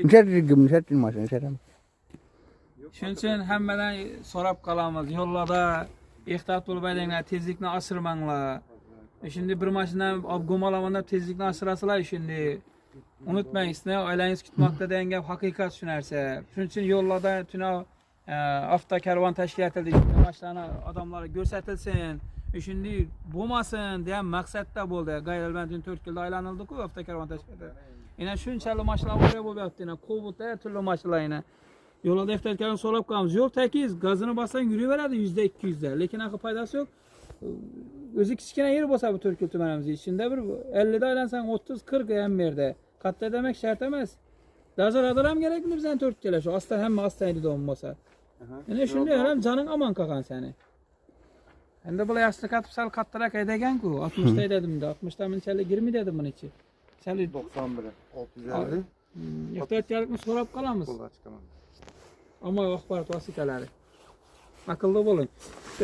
Nişet maşını nişetem. Shuning uchun hammadan so'rab qolamiz. Yo'llarda ehtiyot bo'lib haydanglar, tezlikni oshirmanglar. Şimdi bir mashinani olib go'malamanda tezlikni oshirasizlar şimdi. Unutmang, sizni oilangiz kutmoqda degan gap haqiqat shu narsa. Shuning uchun yo'llarda tuna avtokarvon tashkil etildi. Mashinalarni odamlarga ko'rsatilsin. Şimdi bo'lmasin degan maqsadda bo'ldi. Gayralband 4 yilda aylanildi-ku avtokarvon tashkil etildi. Yana shunchalik mashinalar avariya bo'lyapti, yana Cobalt turli mashinalarni. Yo'lda ehtiyotkorni so'rab qolamiz. Yo'l tekiz, gazini bossang yuraveradi 100 da 200 da. Lekin aql foydasi yo'q. O'zi kichkina yer bo'lsa bu To'rtko'l tumanimiz ichida bir 50 da aylansang 30-40 ham yerda. Katta demek shart emas. Dazaralar ham kerakmi bizdan To'rtko'lga shu asta hamma asta edi bo'lmasa. Yana shunday ham joning aman qolgan seni. Endi bular yaxshi katib sal kattaroq aydagan-ku, 60 da aydadim-da, 60 da bunchalik girmaydi dedim buni ichi. Sal 91 650. Ehtiyotkorlikni so'rab qolamiz. Qo'lga chiqaman. Ammo axborot vositalari. Aqlli bo'ling.